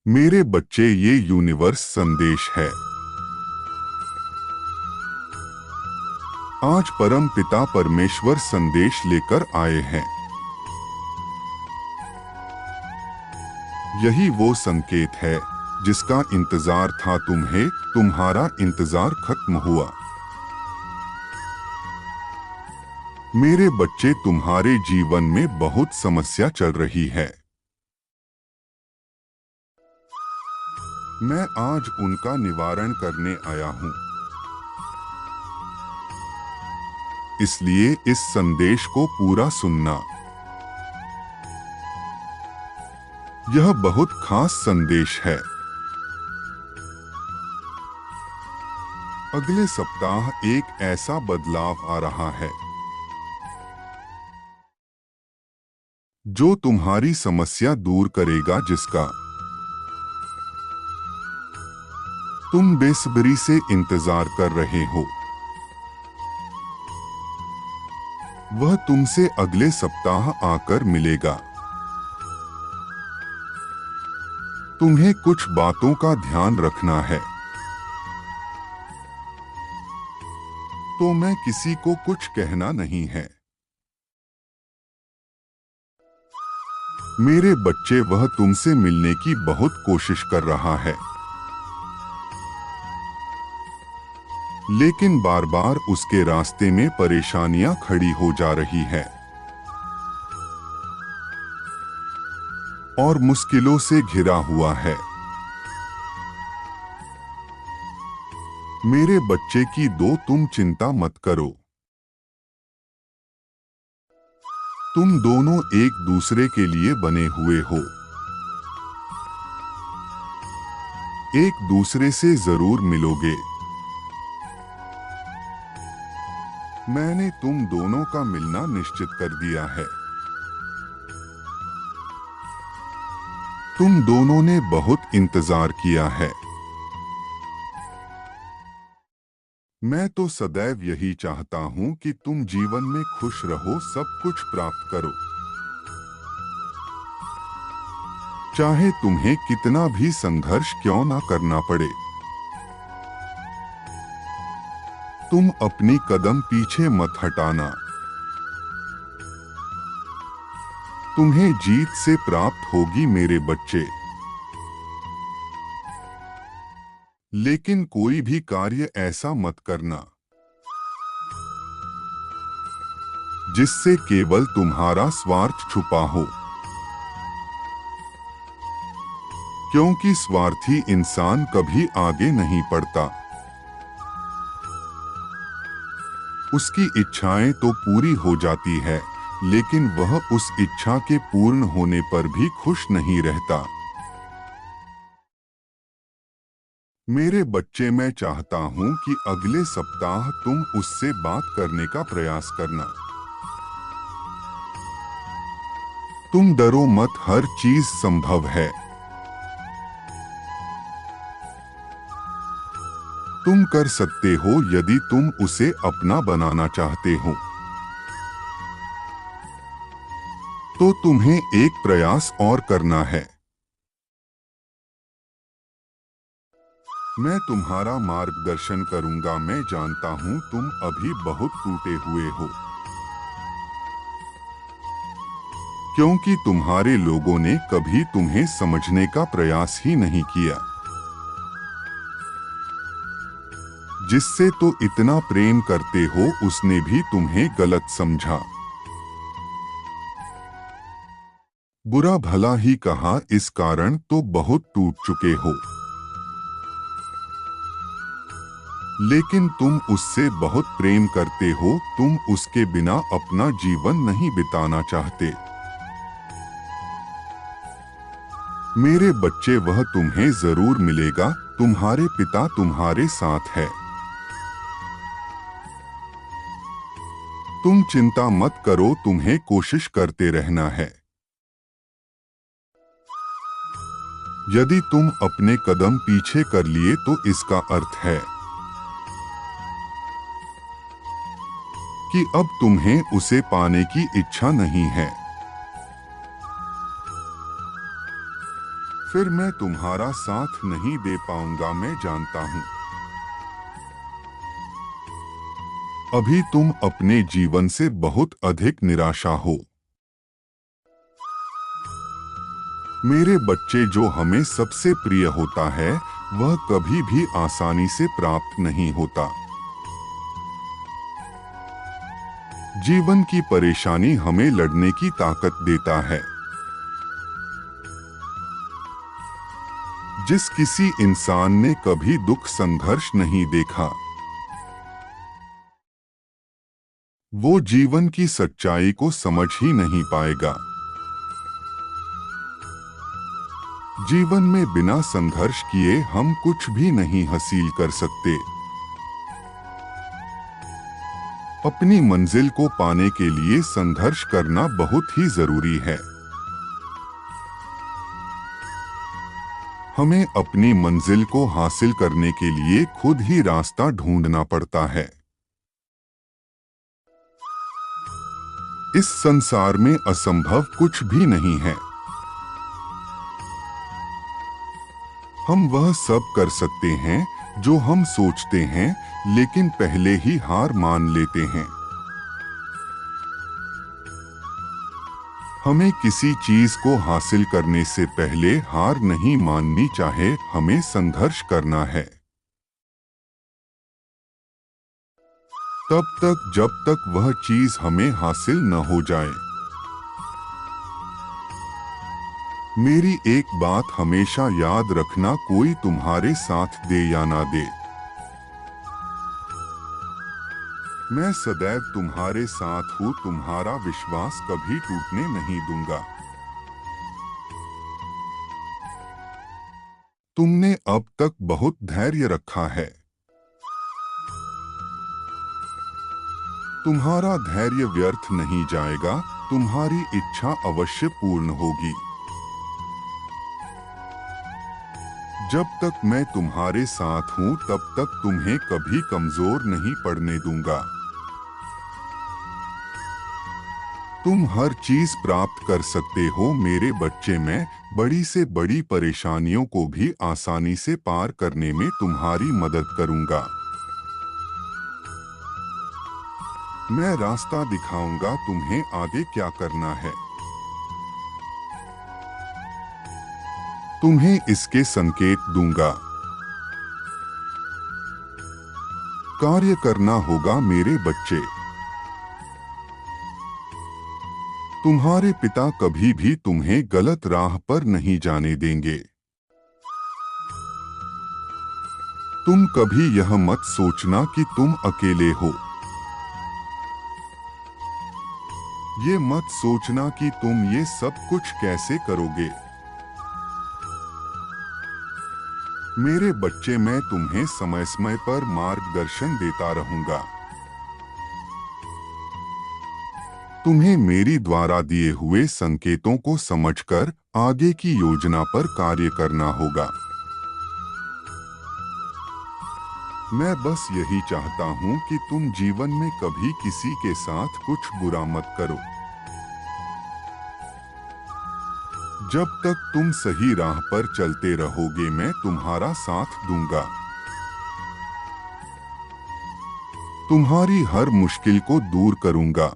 मेरे बच्चे, ये यूनिवर्स संदेश है। आज परम पिता परमेश्वर संदेश लेकर आए हैं। यही वो संकेत है जिसका इंतजार था तुम्हें। तुम्हारा इंतजार खत्म हुआ। मेरे बच्चे, तुम्हारे जीवन में बहुत समस्या चल रही है। मैं आज उनका निवारण करने आया हूं। इसलिए इस संदेश को पूरा सुनना। यह बहुत खास संदेश है। अगले सप्ताह एक ऐसा बदलाव आ रहा है जो तुम्हारी समस्या दूर करेगा, जिसका तुम बेसब्री से इंतजार कर रहे हो। वह तुमसे अगले सप्ताह आकर मिलेगा। तुम्हें कुछ बातों का ध्यान रखना है। तो मैं किसी को कुछ कहना नहीं है। मेरे बच्चे, वह तुमसे मिलने की बहुत कोशिश कर रहा है, लेकिन बार बार उसके रास्ते में परेशानियां खड़ी हो जा रही है और मुश्किलों से घिरा हुआ है। मेरे बच्चे की दो, तुम चिंता मत करो। तुम दोनों एक दूसरे के लिए बने हुए हो। एक दूसरे से जरूर मिलोगे। मैंने तुम दोनों का मिलना निश्चित कर दिया है। तुम दोनों ने बहुत इंतजार किया है। मैं तो सदैव यही चाहता हूं कि तुम जीवन में खुश रहो, सब कुछ प्राप्त करो। चाहे तुम्हें कितना भी संघर्ष क्यों ना करना पड़े। तुम अपनी कदम पीछे मत हटाना। तुम्हें जीत से प्राप्त होगी मेरे बच्चे। लेकिन कोई भी कार्य ऐसा मत करना जिससे केवल तुम्हारा स्वार्थ छुपा हो, क्योंकि स्वार्थी इंसान कभी आगे नहीं बढ़ता। उसकी इच्छाएं तो पूरी हो जाती है, लेकिन वह उस इच्छा के पूर्ण होने पर भी खुश नहीं रहता। मेरे बच्चे, मैं चाहता हूं कि अगले सप्ताह तुम उससे बात करने का प्रयास करना। तुम डरो मत, हर चीज संभव है। तुम कर सकते हो यदि तुम उसे अपना बनाना चाहते हो। तो तुम्हें एक प्रयास और करना है। मैं तुम्हारा मार्गदर्शन करूंगा। मैं जानता हूं तुम अभी बहुत टूटे हुए हो, क्योंकि तुम्हारे लोगों ने कभी तुम्हें समझने का प्रयास ही नहीं किया। जिससे तो इतना प्रेम करते हो, उसने भी तुम्हें गलत समझा। बुरा भला ही कहा, इस कारण तो बहुत टूट चुके हो। लेकिन तुम उससे बहुत प्रेम करते हो। तुम उसके बिना अपना जीवन नहीं बिताना चाहते। मेरे बच्चे, वह तुम्हें जरूर मिलेगा। तुम्हारे पिता तुम्हारे साथ है। तुम चिंता मत करो, तुम्हें कोशिश करते रहना है। यदि तुम अपने कदम पीछे कर लिए तो इसका अर्थ है कि अब तुम्हें उसे पाने की इच्छा नहीं है। फिर मैं तुम्हारा साथ नहीं दे पाऊंगा, मैं जानता हूं। अभी तुम अपने जीवन से बहुत अधिक निराशा हो। मेरे बच्चे, जो हमें सबसे प्रिय होता है वह कभी भी आसानी से प्राप्त नहीं होता। जीवन की परेशानी हमें लड़ने की ताकत देता है। जिस किसी इंसान ने कभी दुख संघर्ष नहीं देखा, वो जीवन की सच्चाई को समझ ही नहीं पाएगा। जीवन में बिना संघर्ष किए हम कुछ भी नहीं हासिल कर सकते। अपनी मंजिल को पाने के लिए संघर्ष करना बहुत ही जरूरी है। हमें अपनी मंजिल को हासिल करने के लिए खुद ही रास्ता ढूंढना पड़ता है। इस संसार में असंभव कुछ भी नहीं है। हम वह सब कर सकते हैं जो हम सोचते हैं, लेकिन पहले ही हार मान लेते हैं। हमें किसी चीज को हासिल करने से पहले हार नहीं माननी चाहिए, हमें संघर्ष करना है। तब तक जब तक वह चीज हमें हासिल न हो जाए। मेरी एक बात हमेशा याद रखना, कोई तुम्हारे साथ दे या ना दे, मैं सदैव तुम्हारे साथ हूँ। तुम्हारा विश्वास कभी टूटने नहीं दूंगा। तुमने अब तक बहुत धैर्य रखा है। तुम्हारा धैर्य व्यर्थ नहीं जाएगा। तुम्हारी इच्छा अवश्य पूर्ण होगी। जब तक मैं तुम्हारे साथ हूँ तब तक तुम्हें कभी कमजोर नहीं पड़ने दूंगा। तुम हर चीज प्राप्त कर सकते हो मेरे बच्चे। मैं बड़ी से बड़ी परेशानियों को भी आसानी से पार करने में तुम्हारी मदद करूंगा। मैं रास्ता दिखाऊंगा तुम्हें आगे क्या करना है। तुम्हें इसके संकेत दूंगा। कार्य करना होगा मेरे बच्चे। तुम्हारे पिता कभी भी तुम्हें गलत राह पर नहीं जाने देंगे। तुम कभी यह मत सोचना कि तुम अकेले हो। ये मत सोचना कि तुम ये सब कुछ कैसे करोगे। मेरे बच्चे, मैं तुम्हें समय समय पर मार्गदर्शन देता रहूंगा। तुम्हें मेरी द्वारा दिए हुए संकेतों को समझकर आगे की योजना पर कार्य करना होगा। मैं बस यही चाहता हूं कि तुम जीवन में कभी किसी के साथ कुछ बुरा मत करो। जब तक तुम सही राह पर चलते रहोगे मैं तुम्हारा साथ दूंगा। तुम्हारी हर मुश्किल को दूर करूंगा।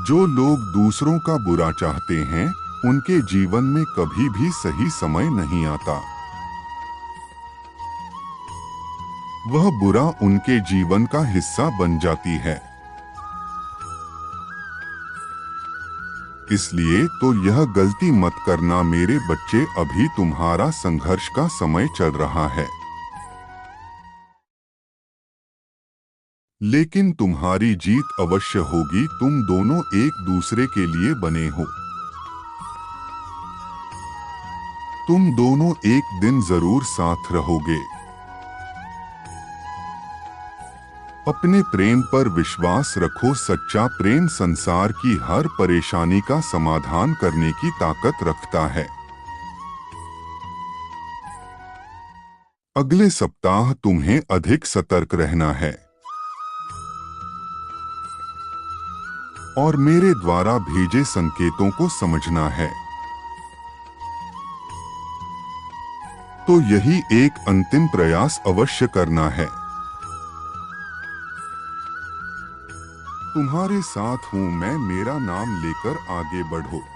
जो लोग दूसरों का बुरा चाहते हैं उनके जीवन में कभी भी सही समय नहीं आता। वह बुरा उनके जीवन का हिस्सा बन जाती है। इसलिए तो यह गलती मत करना मेरे बच्चे। अभी तुम्हारा संघर्ष का समय चल रहा है, लेकिन तुम्हारी जीत अवश्य होगी। तुम दोनों एक दूसरे के लिए बने हो। तुम दोनों एक दिन जरूर साथ रहोगे। अपने प्रेम पर विश्वास रखो। सच्चा प्रेम संसार की हर परेशानी का समाधान करने की ताकत रखता है। अगले सप्ताह तुम्हें अधिक सतर्क रहना है और मेरे द्वारा भेजे संकेतों को समझना है। तो यही एक अंतिम प्रयास अवश्य करना है। तुम्हारे साथ हूँ मैं, मेरा नाम लेकर आगे बढ़ो।